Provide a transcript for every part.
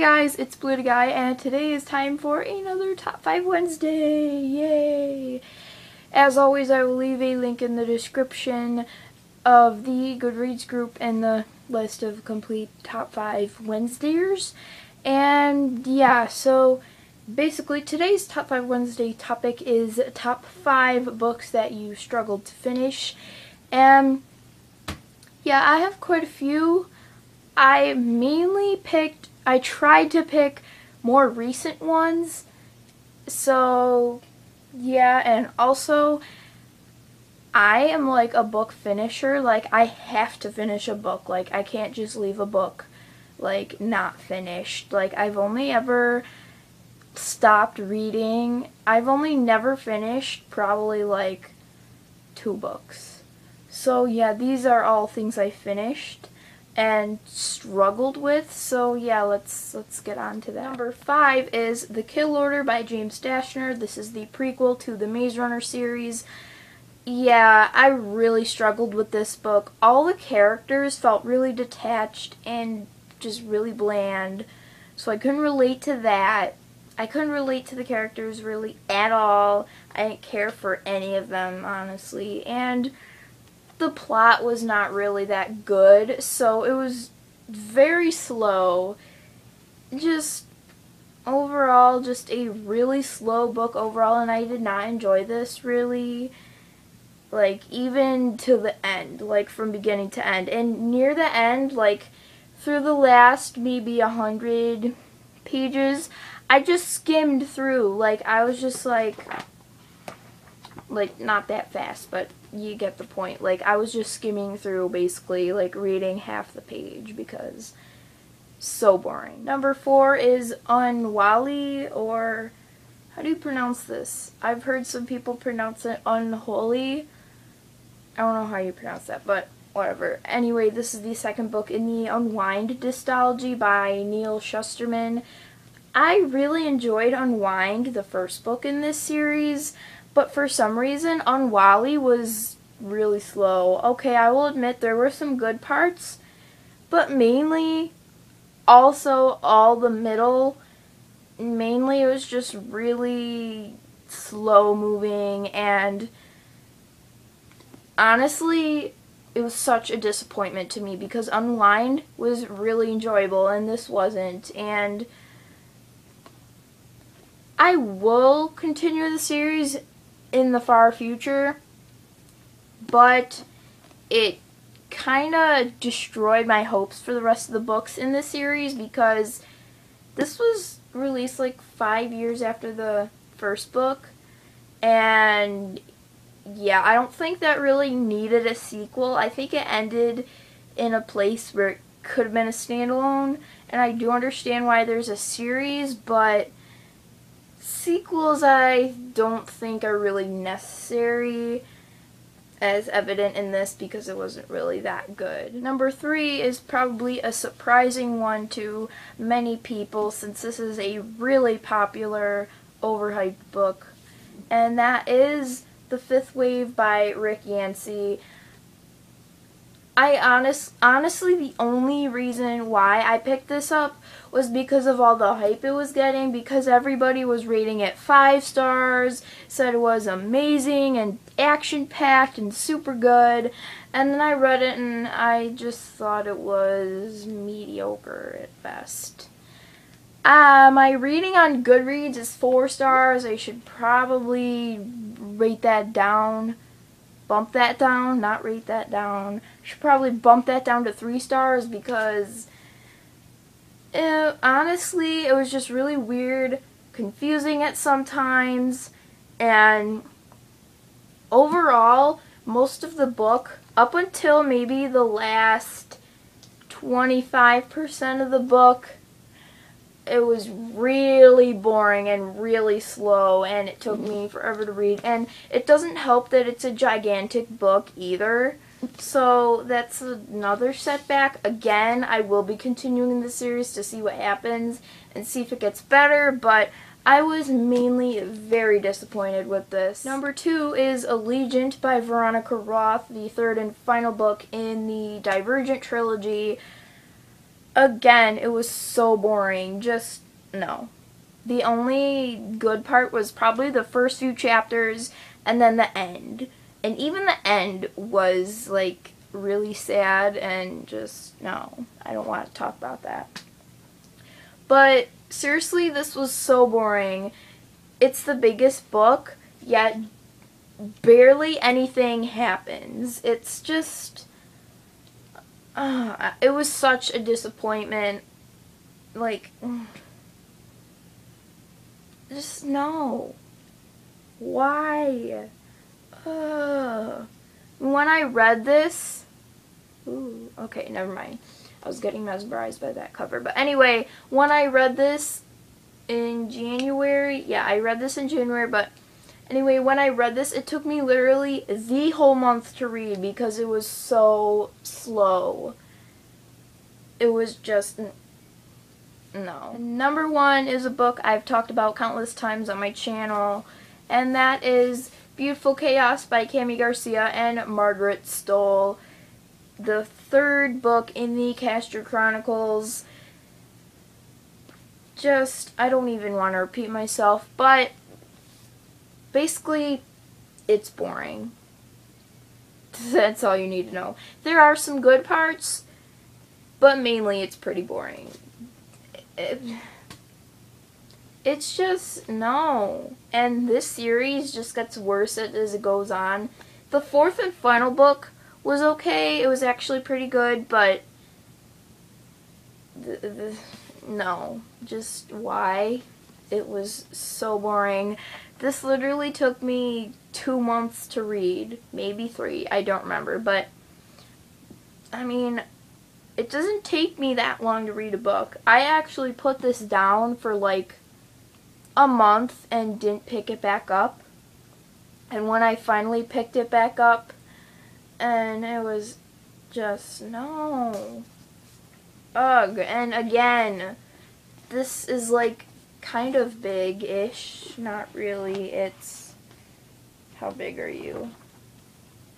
guys, it's Blue Guy, and today is time for another Top 5 Wednesday. Yay! As always, I will leave a link in the description of the Goodreads group and the list of complete Top 5 Wednesdayers. And yeah, so basically today's Top 5 Wednesday topic is top 5 books that you struggled to finish. And yeah, I have quite a few. I tried to pick more recent ones. So yeah, and also I am like a book finisher. Like, I have to finish a book. Like, I can't just leave a book like not finished. Like, I've only ever stopped reading. I've only never finished probably like 2 books. So yeah, these are all things I finished and struggled with. So yeah, let's get on to that. Number 5 is The Kill Order by James Dashner. This is the prequel to the Maze Runner series. Yeah, I really struggled with this book. All the characters felt really detached and just really bland, so I couldn't relate to that. I couldn't relate to the characters really at all. I didn't care for any of them, honestly, and the plot was not really that good, so it was very slow. Just overall, just a really slow book overall, and I did not enjoy this really, like, even to the end, like from beginning to end. And near the end, like through the last maybe 100 pages, I just skimmed through. Like, I was just like not that fast, but you get the point. Like, I was just skimming through, basically, like reading half the page because so boring. Number 4 is Unwali, or how do you pronounce this? I've heard some people pronounce it Unholy. I don't know how you pronounce that, but whatever. Anyway, this is the second book in the Unwind dystology by Neil Shusterman. I really enjoyed Unwind, the first book in this series, but for some reason, Unwali was really slow. Okay, I will admit there were some good parts, but mainly, also all the middle, mainly it was just really slow moving, and honestly, it was such a disappointment to me because Unwind was really enjoyable and this wasn't. And I will continue the series in the far future, but it kind of destroyed my hopes for the rest of the books in this series because this was released like 5 years after the first book, and yeah, I don't think that really needed a sequel. I think it ended in a place where it could have been a standalone, and I do understand why there's a series, but sequels I don't think are really necessary, as evident in this because it wasn't really that good. Number 3 is probably a surprising one to many people since this is a really popular, overhyped book, and that is The Fifth Wave by Rick Yancey. Honestly, the only reason why I picked this up was because of all the hype it was getting, because everybody was rating it 5 stars, said it was amazing and action-packed and super good, and then I read it and I just thought it was mediocre at best. My rating on Goodreads is 4 stars. I should probably rate that down. Bump that down, not rate that down. Should probably bump that down to 3 stars because honestly, it was just really weird, confusing at sometimes, and overall, most of the book, up until maybe the last 25% of the book, it was really boring and really slow, and it took me forever to read. And it doesn't help that it's a gigantic book either, so that's another setback. Again, I will be continuing the series to see what happens and see if it gets better, but I was mainly very disappointed with this. Number 2 is Allegiant by Veronica Roth, the third and final book in the Divergent trilogy. Again, it was so boring. Just, no. The only good part was probably the first few chapters and then the end. And even the end was, like, really sad and just, no. I don't want to talk about that. But, seriously, this was so boring. It's the biggest book, yet barely anything happens. It's just... it was such a disappointment. Like... just no. Why? When I read this... Ooh, okay, never mind. I was getting mesmerized by that cover. But anyway, when I read this in January... Yeah, I read this in January, but... Anyway, when I read this, it took me literally the whole month to read because it was so slow. It was just... no. Number one is a book I've talked about countless times on my channel, and that is Beautiful Chaos by Cami Garcia and Margaret Stoll. The third book in the Castor Chronicles. Just, I don't even want to repeat myself, but basically, it's boring. That's all you need to know. There are some good parts, but mainly it's pretty boring. It's just, no. And this series just gets worse as it goes on. The fourth and final book was okay. It was actually pretty good, but no. Just why? It was so boring. This literally took me 2 months to read. Maybe 3. I don't remember. But, I mean, it doesn't take me that long to read a book. I actually put this down for like a month and didn't pick it back up. And when I finally picked it back up, and it was just, no. Ugh. And again, this is like kind of big-ish. Not really. It's, how big are you?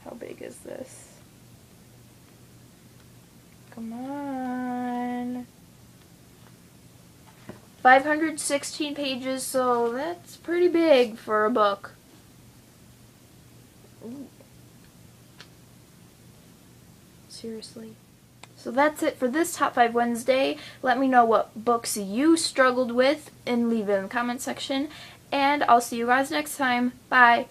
How big is this? Come on. 516 pages, so that's pretty big for a book. Ooh. Seriously. So that's it for this Top 5 Wednesday. Let me know what books you struggled with and leave it in the comment section. And I'll see you guys next time. Bye.